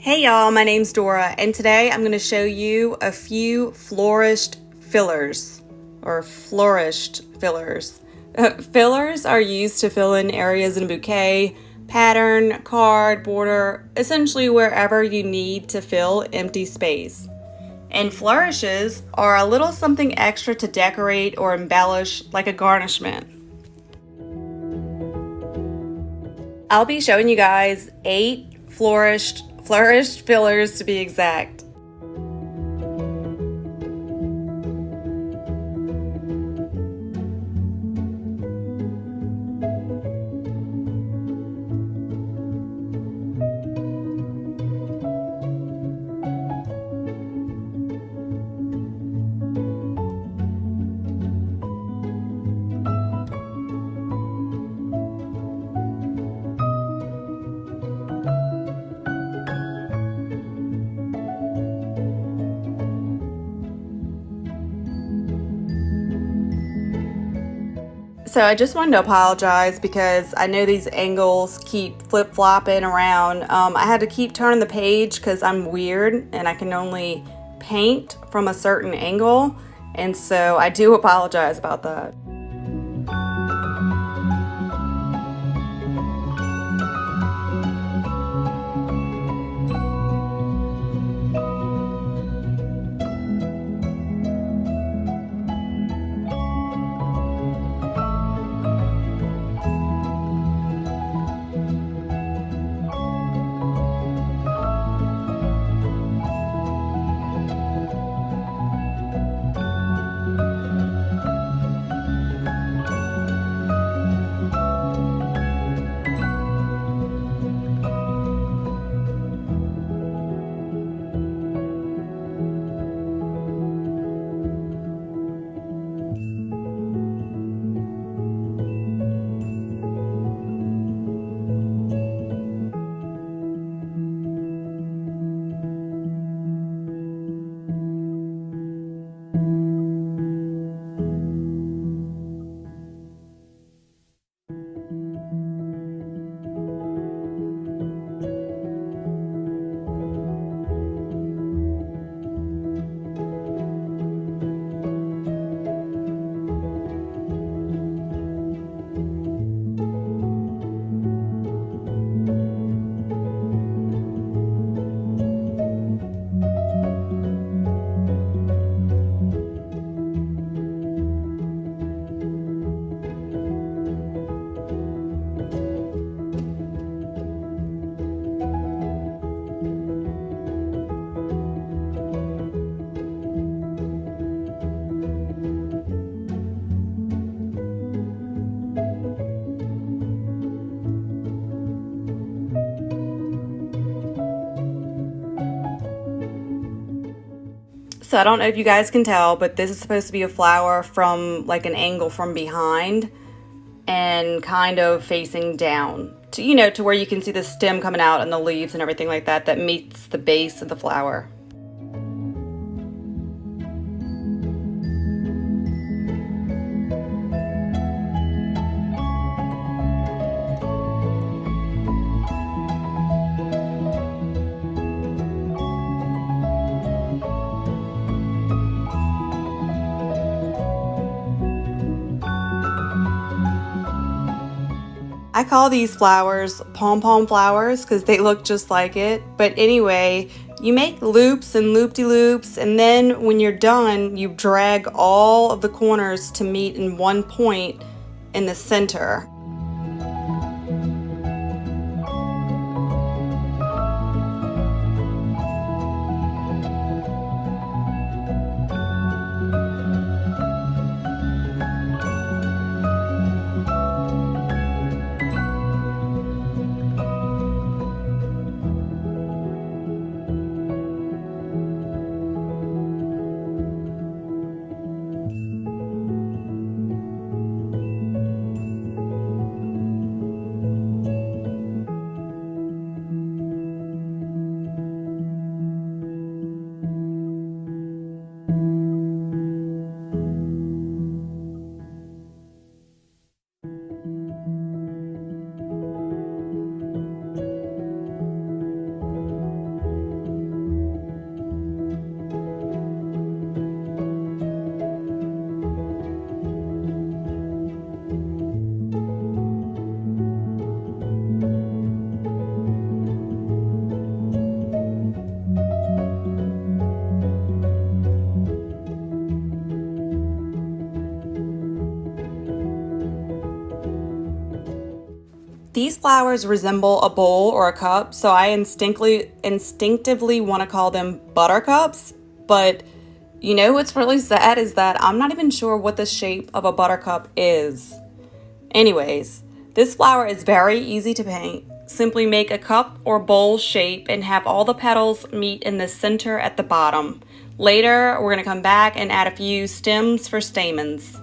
Hey y'all, my name's Dora, and today I'm going to show you a few flourished fillers, or flourished fillers. Fillers are used to fill in areas in a bouquet, pattern, card, border, essentially wherever you need to fill empty space. And flourishes are a little something extra to decorate or embellish, like a garnishment. I'll be showing you guys 8 flourished fillers to be exact. So I just wanted to apologize because I know these angles keep flip-flopping around. I had to keep turning the page because I'm weird and I can only paint from a certain angle, and so I do apologize about that. So I don't know if you guys can tell, but this is supposed to be a flower from like an angle from behind and kind of facing down to, to where you can see the stem coming out and the leaves and everything like that meets the base of the flower. I call these flowers pom-pom flowers because they look just like it. But anyway, you make loops and loop-de-loops, and then when you're done, you drag all of the corners to meet in one point in the center. These flowers resemble a bowl or a cup, so I instinctively want to call them buttercups, but you know what's really sad is that I'm not even sure what the shape of a buttercup is. Anyways, this flower is very easy to paint. Simply make a cup or bowl shape and have all the petals meet in the center at the bottom. Later, we're going to come back and add a few stems for stamens.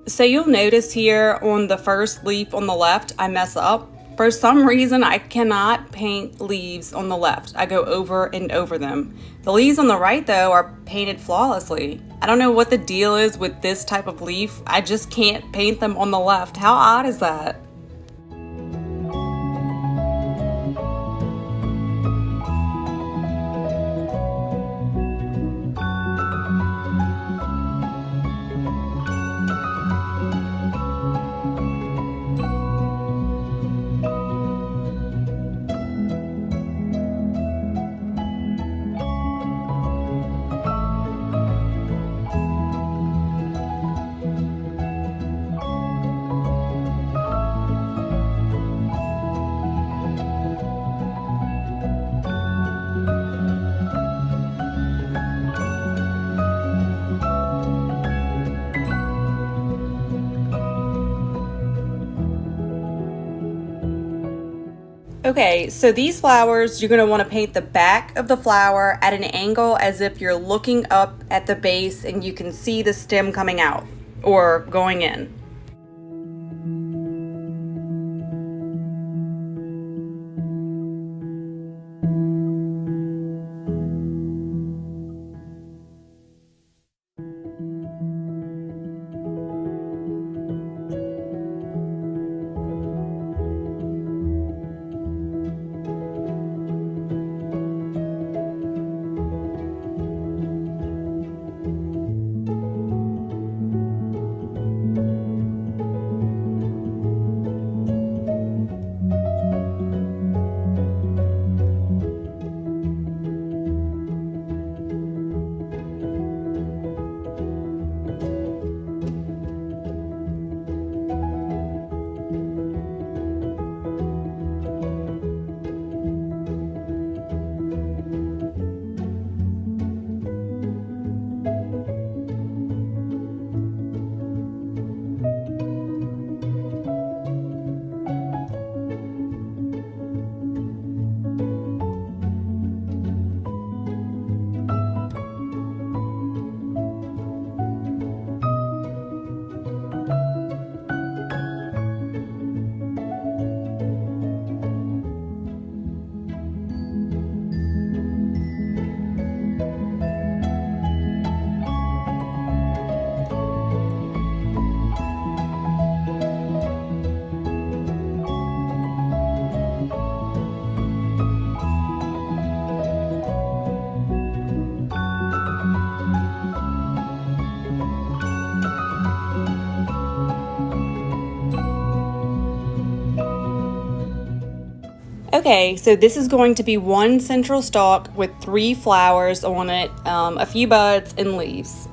So you'll notice here on the first leaf on the left, I mess up. For some reason, I cannot paint leaves on the left. I go over and over them. The leaves on the right, though, are painted flawlessly. I don't know what the deal is with this type of leaf. I just can't paint them on the left. How odd is that? Okay, so these flowers, you're going to want to paint the back of the flower at an angle as if you're looking up at the base and you can see the stem coming out or going in. Okay, so this is going to be one central stalk with 3 flowers on it, a few buds and leaves.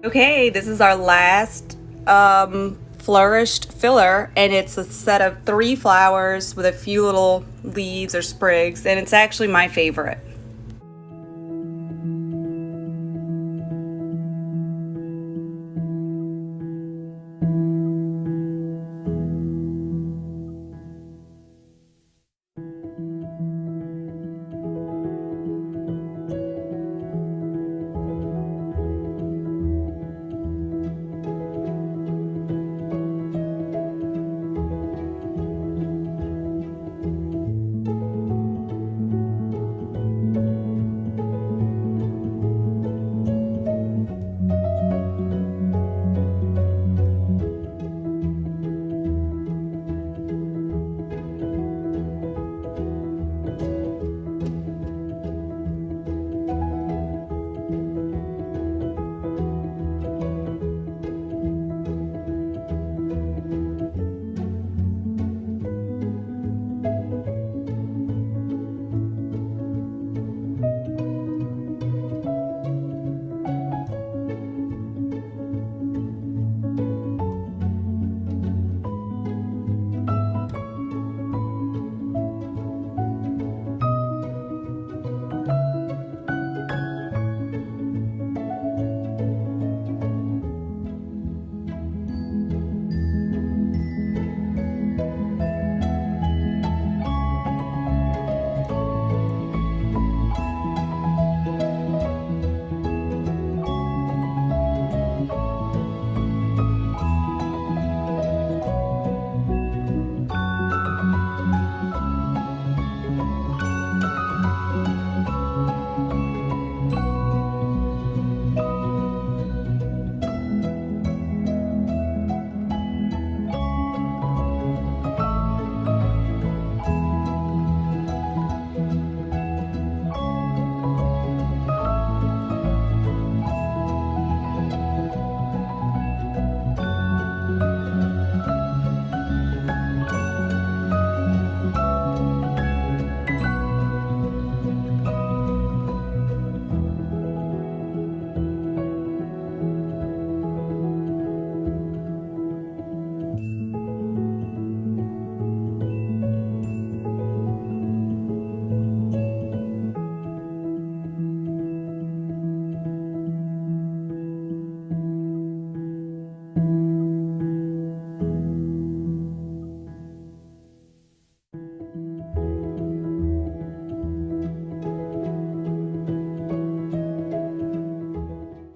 Okay, this is our last flourished filler, and it's a set of 3 flowers with a few little leaves or sprigs, and it's actually my favorite.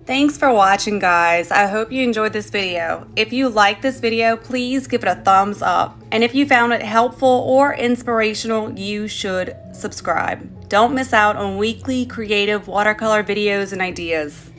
Thanks for watching, guys. I hope you enjoyed this video. If you like this video, please give it a thumbs up. And if you found it helpful or inspirational, you should subscribe. Don't miss out on weekly creative watercolor videos and ideas.